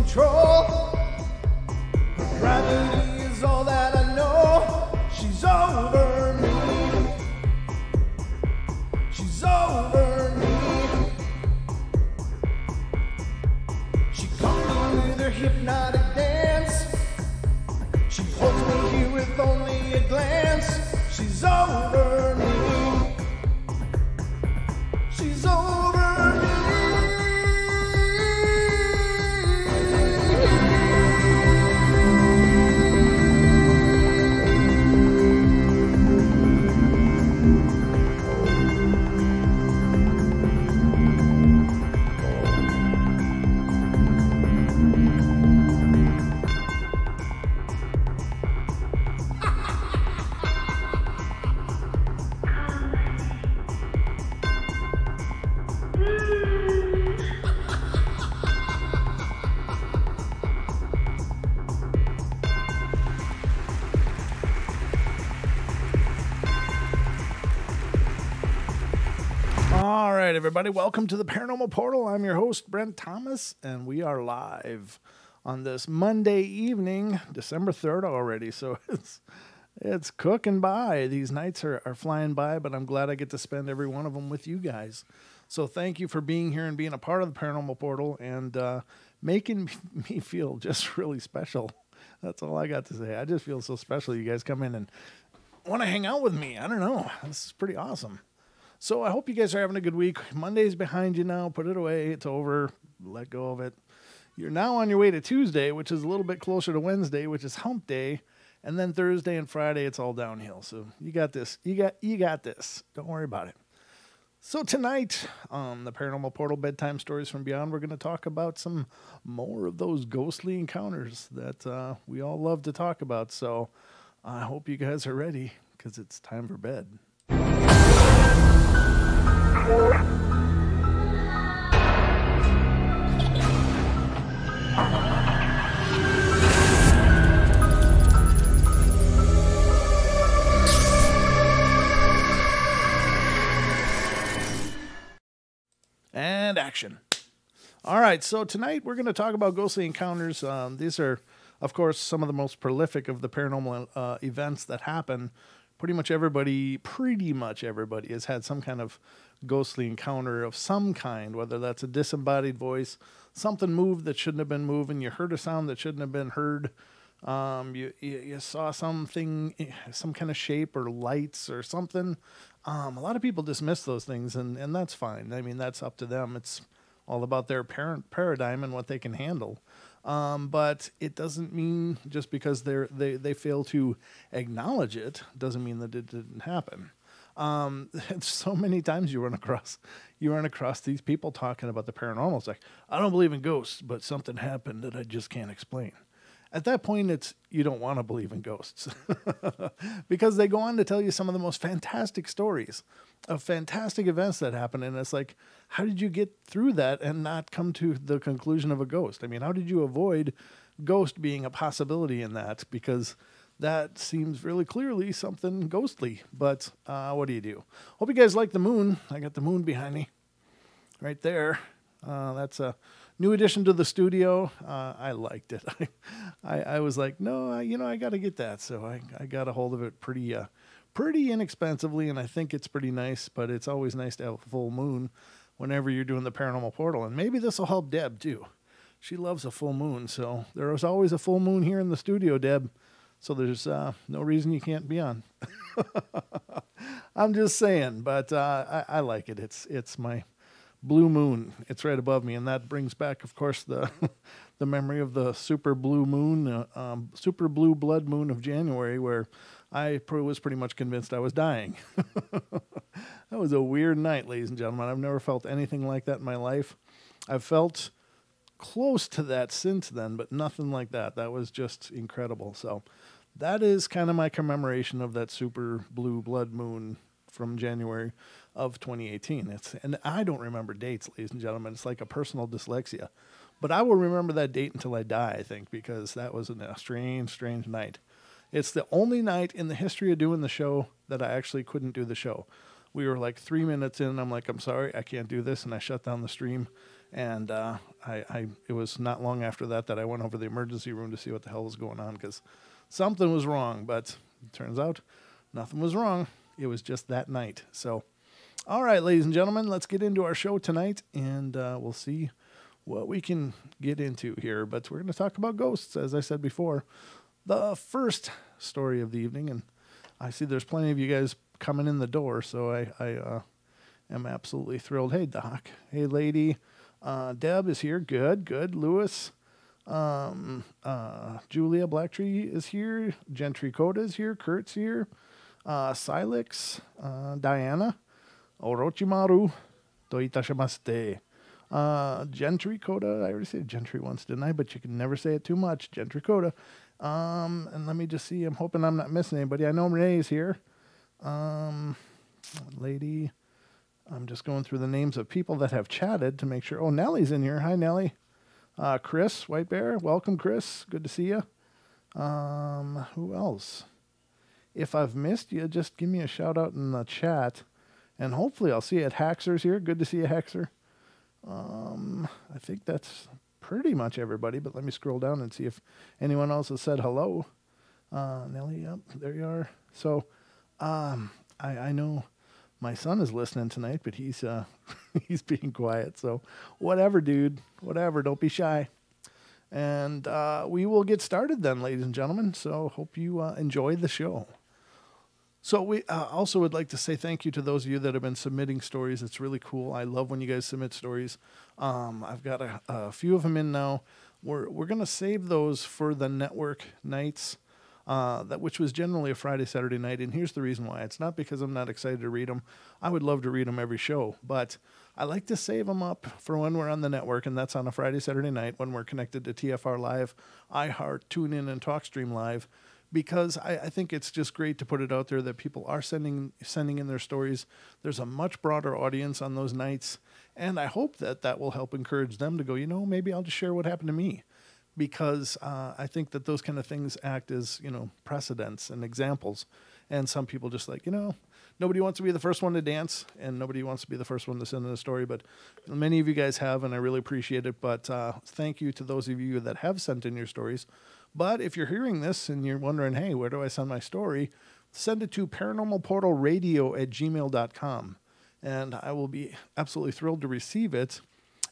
control. Gravity is all that I know. She's over me. She's over me. She comes with her hypnotic dance. She holds me here with only a glance. She's over me. She's over me. All right, everybody, welcome to the Paranormal Portal. I'm your host, Brent Thomas, and we are live on this Monday evening, December 3rd already, so it's cooking by. These nights are flying by, but I'm glad I get to spend every one of them with you guys. So thank you for being here and being a part of the Paranormal Portal and making me feel just really special. That's all I got to say. I just feel so special. You guys come in and want to hang out with me. I don't know. This is pretty awesome. So I hope you guys are having a good week. Monday's behind you now. Put it away. It's over. Let go of it. You're now on your way to Tuesday, which is a little bit closer to Wednesday, which is hump day. And then Thursday and Friday, it's all downhill. So you got this. You got this. Don't worry about it. So tonight on the Paranormal Portal Bedtime Stories From Beyond, we're going to talk about some more of those ghostly encounters that we all love to talk about. So I hope you guys are ready because it's time for bed. And action. All right, so tonight we're going to talk about ghostly encounters. These are, of course, some of the most prolific of the paranormal events that happen. Pretty much everybody has had some kind of ghostly encounter of some kind, whether that's a disembodied voice, something moved that shouldn't have been moving, you heard a sound that shouldn't have been heard, you saw something, some kind of shape or lights or something. A lot of people dismiss those things, and that's fine. I mean, that's up to them. It's all about their paradigm and what they can handle. But it doesn't mean just because they fail to acknowledge it doesn't mean that it didn't happen. So many times you run across these people talking about the paranormal. It's like, I don't believe in ghosts, but something happened that I just can't explain. At that point, you don't want to believe in ghosts because they go on to tell you some of the most fantastic stories of fantastic events that happen. And it's like, how did you get through that and not come to the conclusion of a ghost? I mean, how did you avoid ghost being a possibility in that? Because that seems really clearly something ghostly. But what do you do? Hope you guys like the moon. I got the moon behind me right there. That's a new addition to the studio. I liked it. I was like, no, I got to get that. So I got a hold of it pretty inexpensively, and I think it's pretty nice, but it's always nice to have a full moon whenever you're doing the Paranormal Portal. And maybe this will help Deb, too. She loves a full moon, so there is always a full moon here in the studio, Deb. So there's no reason you can't be on. I'm just saying, but I like it. It's my blue moon. It's right above me, and that brings back, of course, the the memory of the super blue moon, super blue blood moon of January, where I was pretty much convinced I was dying. That was a weird night, ladies and gentlemen. I've never felt anything like that in my life. I've felt close to that since then, but nothing like that. That was just incredible. So that is kind of my commemoration of that super blue blood moon from January of 2018. And I don't remember dates, ladies and gentlemen. It's like a personal dyslexia. But I will remember that date until I die, I think, because that was a strange, strange night. It's the only night in the history of doing the show that I actually couldn't do the show. We were like 3 minutes in, and I'm like, I'm sorry, I can't do this, and I shut down the stream. And it was not long after that I went over to the emergency room to see what the hell was going on, because something was wrong. But it turns out nothing was wrong. It was just that night. So, all right, ladies and gentlemen, let's get into our show tonight, and we'll see what we can get into here. But we're going to talk about ghosts, as I said before. The first story of the evening, and I see there's plenty of you guys coming in the door, so I am absolutely thrilled. Hey, Doc. Hey, lady. Deb is here. Good. Lewis. Julia Blacktree is here. Gentry Coda is here. Kurt's here. Silix. Diana. Orochimaru. Toitashimashite. Gentry Coda. I already said Gentry once, didn't I? But you can never say it too much. Gentry Coda. And let me just see. I'm hoping I'm not missing anybody. I know Renee's here. Lady. I'm just going through the names of people that have chatted to make sure. Oh, Nellie's in here. Hi, Nellie. Chris, White Bear. Welcome, Chris. Good to see you. Who else? If I've missed you, just give me a shout out in the chat. And hopefully I'll see you at Haxer's here. Good to see you, Haxer. I think that's pretty much everybody, but let me scroll down and see if anyone else has said hello. Nellie, yep, there you are. So, I know my son is listening tonight, but he's he's being quiet. So, whatever, dude, whatever. Don't be shy. And we will get started then, ladies and gentlemen. So, hope you enjoy the show. So we also would like to say thank you to those of you that have been submitting stories. It's really cool. I love when you guys submit stories. I've got a few of them in now. We're going to save those for the network nights, which was generally a Friday, Saturday night. And here's the reason why. It's not because I'm not excited to read them. I would love to read them every show. But I like to save them up for when we're on the network, and that's on a Friday, Saturday night when we're connected to TFR Live, iHeart, TuneIn, and TalkStream Live. Because I think it's just great to put it out there that people are sending in their stories. There's a much broader audience on those nights, and I hope that will help encourage them to go, maybe I'll just share what happened to me. Because I think that those kind of things act as, precedents and examples. And some people just like, nobody wants to be the first one to dance, and nobody wants to be the first one to send in a story, but many of you guys have, and I really appreciate it. But thank you to those of you that have sent in your stories. But if you're hearing this and you're wondering, hey, where do I send my story? Send it to paranormalportalradio@gmail.com. And I will be absolutely thrilled to receive it.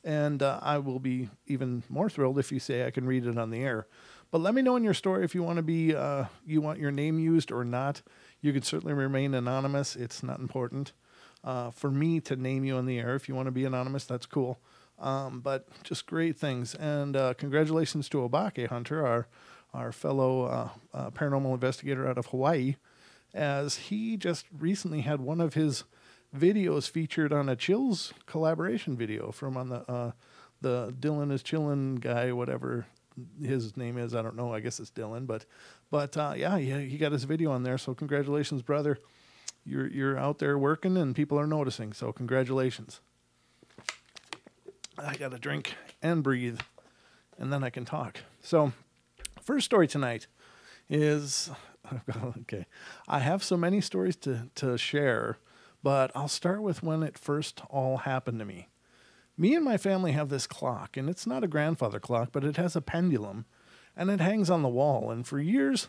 And I will be even more thrilled if you say I can read it on the air. But let me know in your story if you want to be, you want your name used or not. You can certainly remain anonymous. It's not important for me to name you on the air. If you want to be anonymous, that's cool. But just great things. And congratulations to Obake Hunter, our fellow paranormal investigator out of Hawaii, as he just recently had one of his videos featured on a Chills collaboration video from on the Dylan is Chillin' guy, whatever his name is. I don't know. I guess it's Dylan, but yeah, he got his video on there. So congratulations, brother. You're out there working and people are noticing. So congratulations. I got to drink and breathe, and then I can talk. So, first story tonight is, okay, I have so many stories to share, but I'll start with when it first all happened to me. Me and my family have this clock, and it's not a grandfather clock, but it has a pendulum, and it hangs on the wall, and for years,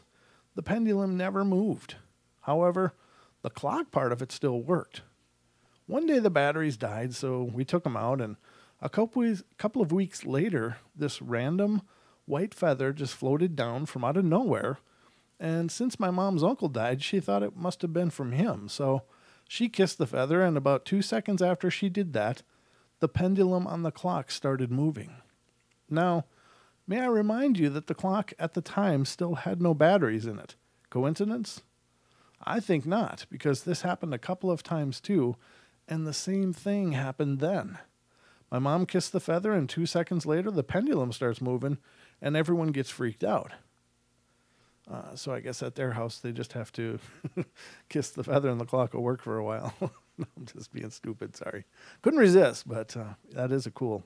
the pendulum never moved. However, the clock part of it still worked. One day the batteries died, so we took them out, and a couple of weeks later, this random white feather just floated down from out of nowhere. And since my mom's uncle died, she thought it must have been from him. So she kissed the feather, and about 2 seconds after she did that, the pendulum on the clock started moving. Now, may I remind you that the clock at the time still had no batteries in it. Coincidence? I think not, because this happened a couple of times too, and the same thing happened then. My mom kissed the feather, and 2 seconds later, the pendulum starts moving, and everyone gets freaked out. So I guess at their house, they just have to kiss the feather, and the clock will work for a while. I'm just being stupid, sorry. Couldn't resist, but that is a cool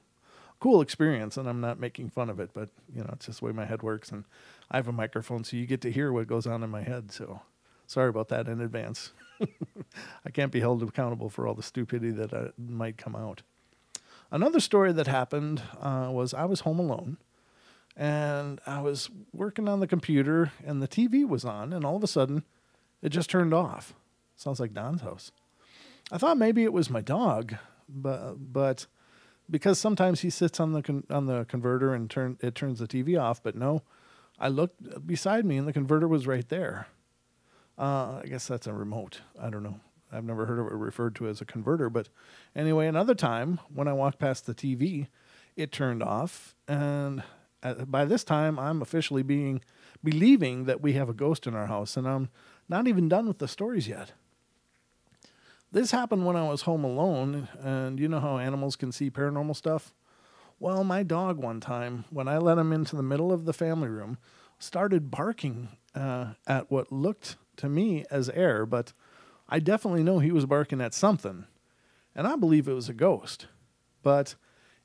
experience, and I'm not making fun of it, but, it's just the way my head works, and I have a microphone, so you get to hear what goes on in my head, so sorry about that in advance. I can't be held accountable for all the stupidity that might come out. Another story that happened was I was home alone, and I was working on the computer, and the TV was on, and all of a sudden, it just turned off. Sounds like Don's house. I thought maybe it was my dog, but because sometimes he sits on the converter and it turns the TV off. But no, I looked beside me, and the converter was right there. I guess that's a remote. I don't know. I've never heard of it referred to as a converter. But anyway, another time when I walked past the TV, it turned off. And by this time, I'm officially believing that we have a ghost in our house. And I'm not even done with the stories yet. This happened when I was home alone. And you know how animals can see paranormal stuff? Well, my dog one time, when I let him into the middle of the family room, started barking at what looked to me as air, but I definitely know he was barking at something, and I believe it was a ghost. But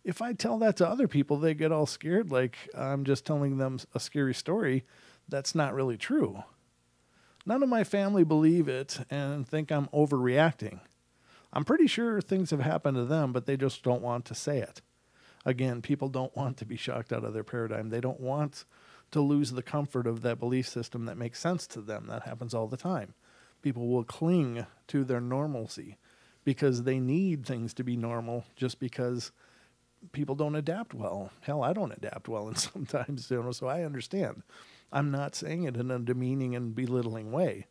if I tell that to other people, they get all scared like I'm just telling them a scary story that's not really true. None of my family believe it and think I'm overreacting. I'm pretty sure things have happened to them, but they just don't want to say it. Again, people don't want to be shocked out of their paradigm. They don't want to lose the comfort of that belief system that makes sense to them. That happens all the time. People will cling to their normalcy because they need things to be normal just because people don't adapt well. Hell, I don't adapt well, and sometimes, so I understand. I'm not saying it in a demeaning and belittling way,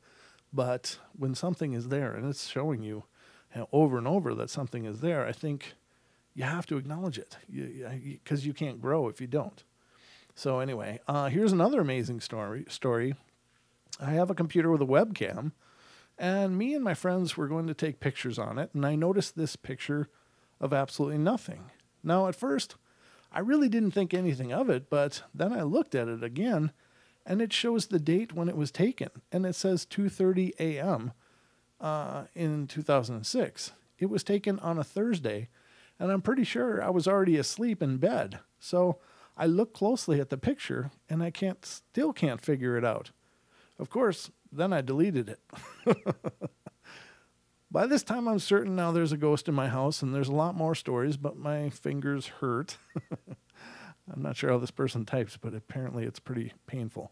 but when something is there and it's showing you over and over that something is there, I think you have to acknowledge it because you can't grow if you don't. So anyway, here's another amazing story. I have a computer with a webcam, and me and my friends were going to take pictures on it, and I noticed this picture of absolutely nothing. Now, at first, I really didn't think anything of it, but then I looked at it again, and it shows the date when it was taken, and it says 2:30 a.m. In 2006. It was taken on a Thursday, and I'm pretty sure I was already asleep in bed. So I looked closely at the picture, and I still can't figure it out. Of course, then I deleted it. By this time, I'm certain now there's a ghost in my house, and there's a lot more stories, but my fingers hurt. I'm not sure how this person types, but apparently it's pretty painful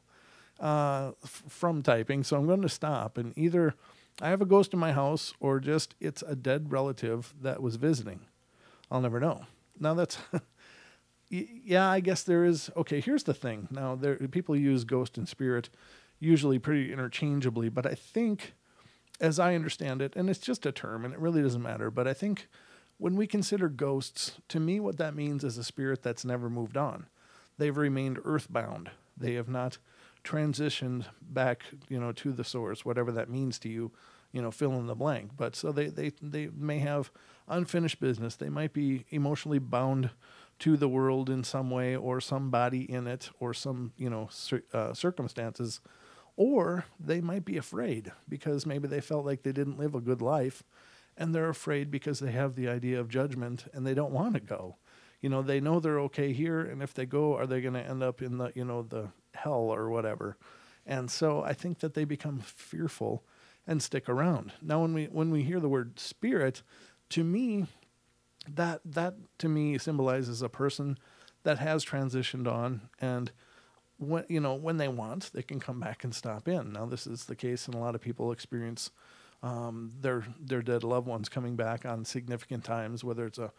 from typing. So I'm going to stop, and either I have a ghost in my house or just it's a dead relative that was visiting. I'll never know. Now that's, yeah, I guess there is. Okay, here's the thing. Now, people use ghost and spirit usually pretty interchangeably, but I think, as I understand it, and it's just a term and it really doesn't matter, but I think when we consider ghosts, to me what that means is a spirit that's never moved on. They've remained earthbound. They have not transitioned back, to the source, whatever that means to you, fill in the blank. But so they may have unfinished business. They might be emotionally bound to the world in some way, or somebody in it, or some, circumstances, or they might be afraid because maybe they felt like they didn't live a good life, and they're afraid because they have the idea of judgment and they don't want to go. They know they're okay here, and if they go, are they going to end up in the, the hell or whatever? And so I think that they become fearful and stick around. Now, when we hear the word spirit, to me, that to me symbolizes a person that has transitioned on, and when they want, they can come back and stop in. Now, this is the case, and a lot of people experience their dead loved ones coming back on significant times, whether it's a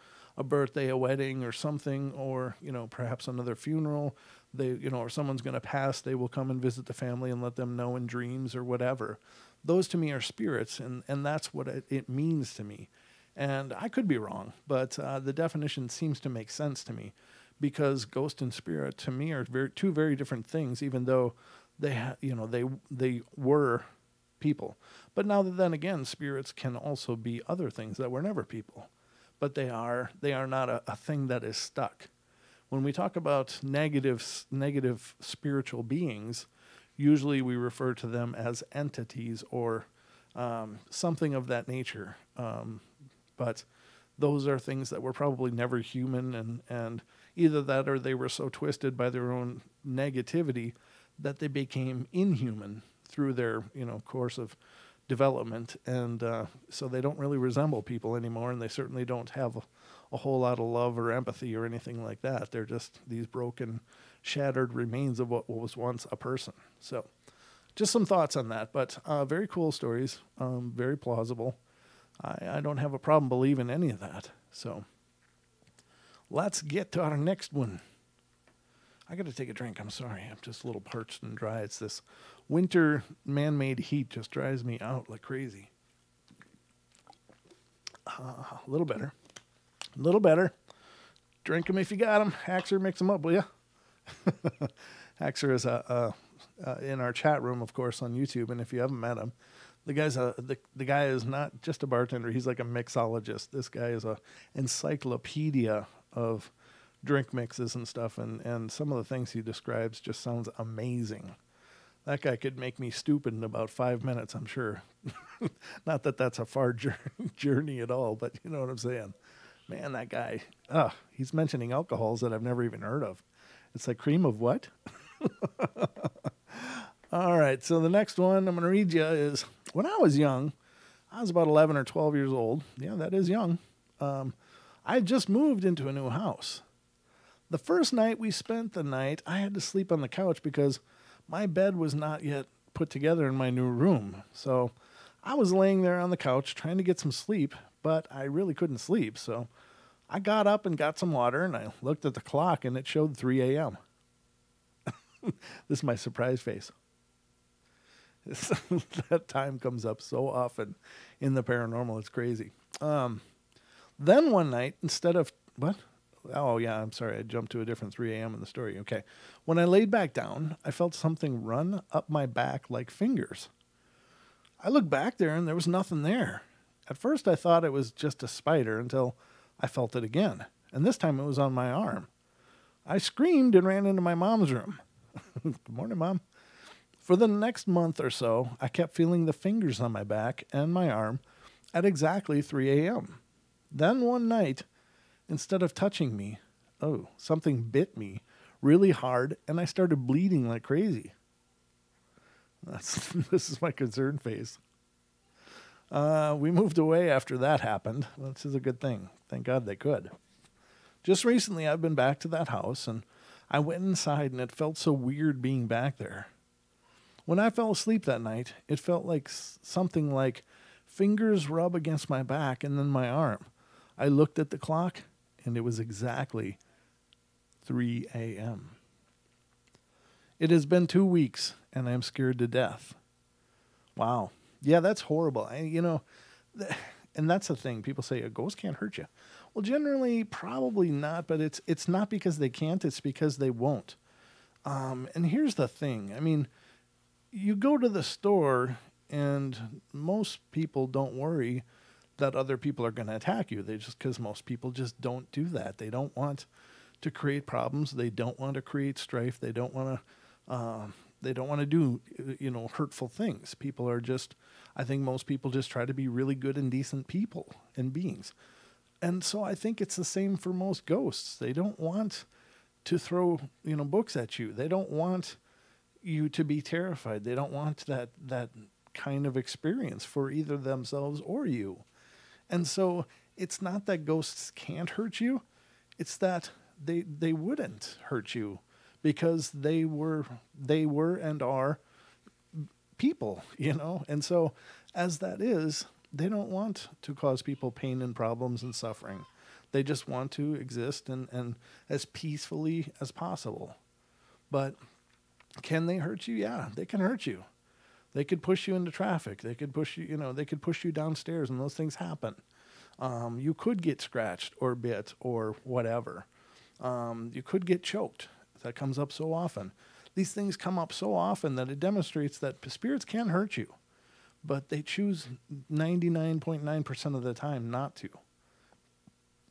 birthday, a wedding, or something, or perhaps another funeral. They or someone's going to pass, they will come and visit the family and let them know in dreams or whatever. Those to me are spirits, and that's what it means to me. And I could be wrong, but the definition seems to make sense to me, because ghost and spirit to me are two very different things, even though they were people. But now then again, spirits can also be other things that were never people, but they are not a thing that is stuck. When we talk about negative spiritual beings, usually we refer to them as entities or something of that nature. But those are things that were probably never human, and either that or they were so twisted by their own negativity that they became inhuman through their course of development, and so they don't really resemble people anymore, and they certainly don't have a whole lot of love or empathy or anything like that. They're just these broken, shattered remains of what was once a person. So just some thoughts on that, but very cool stories, very plausible. I don't have a problem believing any of that. So let's get to our next one. I got to take a drink. I'm sorry. I'm just a little parched and dry. It's this winter man-made heat just drives me out like crazy. A little better. A little better. Drink them if you got them. Haxer, mix them up, will you? Haxer is in our chat room, of course, on YouTube, and if you haven't met him, the guy is not just a bartender. He's like a mixologist. This guy is a encyclopedia of drink mixes and stuff, and some of the things he describes just sounds amazing. That guy could make me stupid in about 5 minutes, I'm sure. Not that that's a far journey at all, but you know what I'm saying. Man, that guy, he's mentioning alcohols that I've never even heard of. It's like cream of what? All right, so the next one I'm going to read you is, when I was young, I was about 11 or 12 years old. Yeah, that is young. I had just moved into a new house. The first night we spent the night, I had to sleep on the couch because my bed was not yet put together in my new room. So I was laying there on the couch trying to get some sleep, but I really couldn't sleep. So I got up and got some water, and I looked at the clock, and it showed 3 a.m. This is my surprise face. That time comes up so often in the paranormal. It's crazy. Then one night, instead of... What? Oh, yeah, I'm sorry. I jumped to a different 3 a.m. in the story. Okay. When I laid back down, I felt something run up my back like fingers. I looked back there, and there was nothing there. At first, I thought it was just a spider until I felt it again. And this time, it was on my arm. I screamed and ran into my mom's room. Good morning, Mom. For the next month or so, I kept feeling the fingers on my back and my arm at exactly 3 a.m. Then one night, instead of touching me, something bit me really hard, and I started bleeding like crazy. This is my concerned face. We moved away after that happened. This is a good thing. Thank God they could. Just recently, I've been back to that house, and I went inside, and it felt so weird being back there. When I fell asleep that night, it felt like something like fingers rub against my back and then my arm. I looked at the clock, and it was exactly 3 a.m. It has been 2 weeks, and I'm scared to death. Wow. Yeah, that's horrible. And that's the thing. People say a ghost can't hurt you. Well, generally, probably not, but it's not because they can't. It's because they won't. And here's the thing. I mean, you go to the store, and most people don't worry that other people are going to attack you. Because most people just don't do that. They don't want to create problems. They don't want to create strife. They don't want to do, hurtful things. People are just, I think most people just try to be really good and decent people and beings. And so I think it's the same for most ghosts. They don't want to throw, books at you. They don't want you to be terrified. They don't want that kind of experience for either themselves or you. And so it's not that ghosts can't hurt you. It's that they wouldn't hurt you because they were and are people, And so as that is, they don't want to cause people pain and problems and suffering. They just want to exist and as peacefully as possible. But can they hurt you? Yeah, they can hurt you. They could push you into traffic. They could push you, they could push you downstairs, and those things happen. You could get scratched or bit or whatever. You could get choked. That comes up so often. These things come up so often that it demonstrates that spirits can hurt you, but they choose 99.9% of the time not to.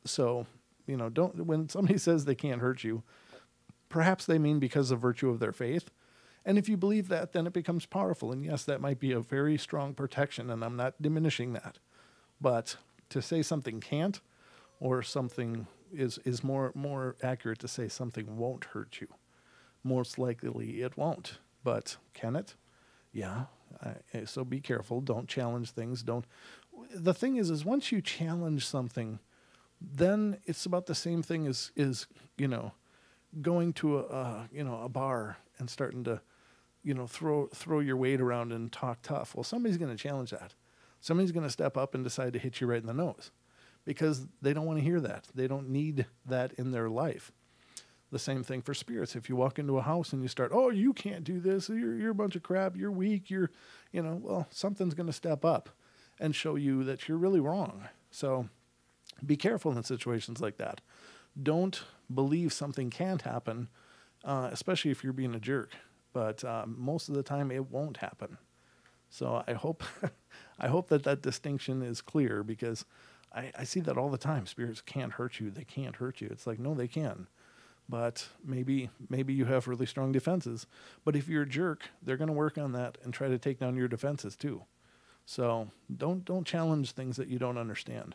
So, when somebody says they can't hurt you, perhaps they mean because of virtue of their faith. And if you believe that, then it becomes powerful. And yes, that might be a very strong protection, and I'm not diminishing that. But to say something can't, or something is more accurate to say something won't hurt you. Most likely it won't. But can it? Yeah. So be careful. Don't challenge things. Don't. The thing is once you challenge something, then it's about the same thing as going to a bar and starting to, throw your weight around and talk tough. Well, somebody's going to challenge that. Somebody's going to step up and decide to hit you right in the nose because they don't want to hear that. They don't need that in their life. The same thing for spirits. If you walk into a house and you start, oh, you can't do this. You're a bunch of crap. You're weak. Well, something's going to step up and show you that you're really wrong. So be careful in situations like that. Don't believe something can't happen, especially if you're being a jerk. But most of the time it won't happen. So I hope I hope that distinction is clear because I see that all the time. Spirits can't hurt you. They can't hurt you. It's like, no, they can. But maybe you have really strong defenses. But if you're a jerk, they're going to work on that and try to take down your defenses too. So don't challenge things that you don't understand,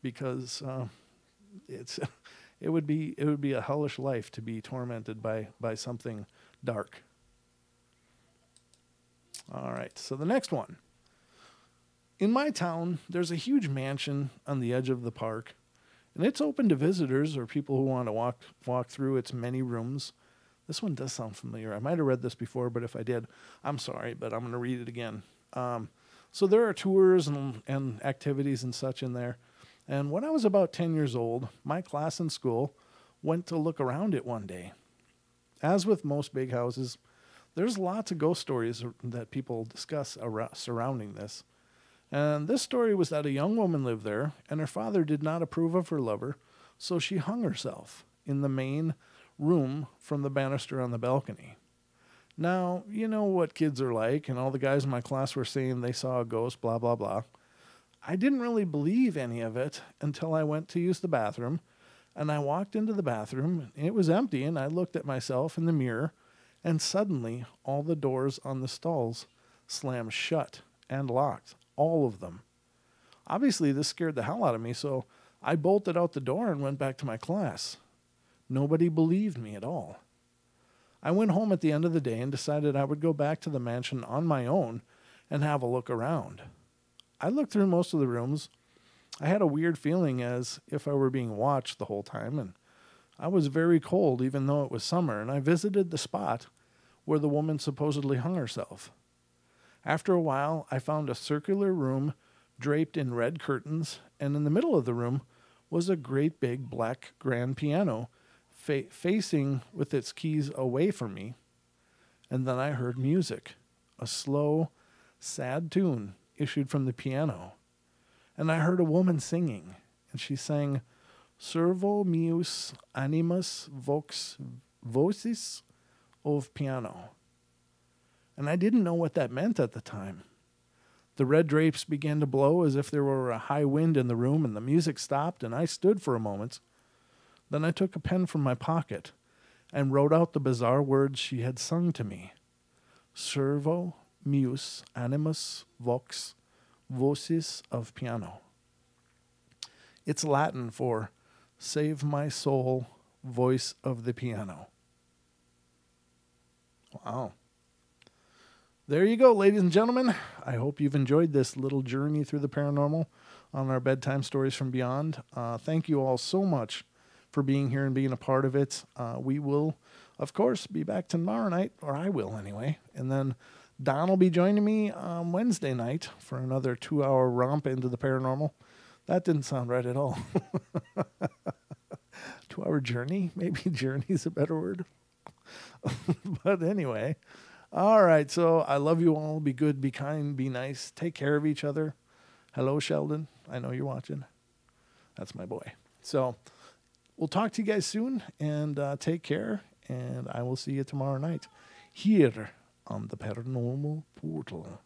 because it would be a hellish life to be tormented by something dark. All right, so the next one. In my town, there's a huge mansion on the edge of the park. And it's open to visitors or people who want to walk through its many rooms. This one does sound familiar. I might have read this before, but if I did, I'm sorry, but I'm going to read it again. So there are tours and activities and such in there. And when I was about 10 years old, my class in school went to look around it one day. As with most big houses, there's lots of ghost stories that people discuss surrounding this. And this story was that a young woman lived there, and her father did not approve of her lover, so she hung herself in the main room from the banister on the balcony. Now, you know what kids are like, and all the guys in my class were saying they saw a ghost, blah, blah, blah. I didn't really believe any of it until I went to use the bathroom, and I walked into the bathroom, and it was empty, and I looked at myself in the mirror, and suddenly all the doors on the stalls slammed shut and locked. All of them. Obviously, this scared the hell out of me, so I bolted out the door and went back to my class. Nobody believed me at all. I went home at the end of the day and decided I would go back to the mansion on my own and have a look around. I looked through most of the rooms. I had a weird feeling as if I were being watched the whole time, and I was very cold even though it was summer, and I visited the spot where the woman supposedly hung herself. After a while, I found a circular room draped in red curtains, and in the middle of the room was a great big black grand piano facing with its keys away from me. And then I heard music, a slow, sad tune issued from the piano. And I heard a woman singing, and she sang, "Servo meus animus vocis of piano." And I didn't know what that meant at the time. The red drapes began to blow as if there were a high wind in the room, and the music stopped, and I stood for a moment. Then I took a pen from my pocket and wrote out the bizarre words she had sung to me. Servo meus animus vocis of piano. It's Latin for save my soul, voice of the piano. Wow. There you go, ladies and gentlemen. I hope you've enjoyed this little journey through the paranormal on our Bedtime Stories from Beyond. Thank you all so much for being here and being a part of it. We will, of course, be back tomorrow night, or I will anyway. And then Don will be joining me on Wednesday night for another 2-hour romp into the paranormal. That didn't sound right at all. 2-hour journey? Maybe journey is a better word. But anyway, all right. So I love you all. Be good, be kind, be nice. Take care of each other. Hello, Sheldon. I know you're watching. That's my boy. So we'll talk to you guys soon, and take care. And I will see you tomorrow night here on the Paranormal Portal.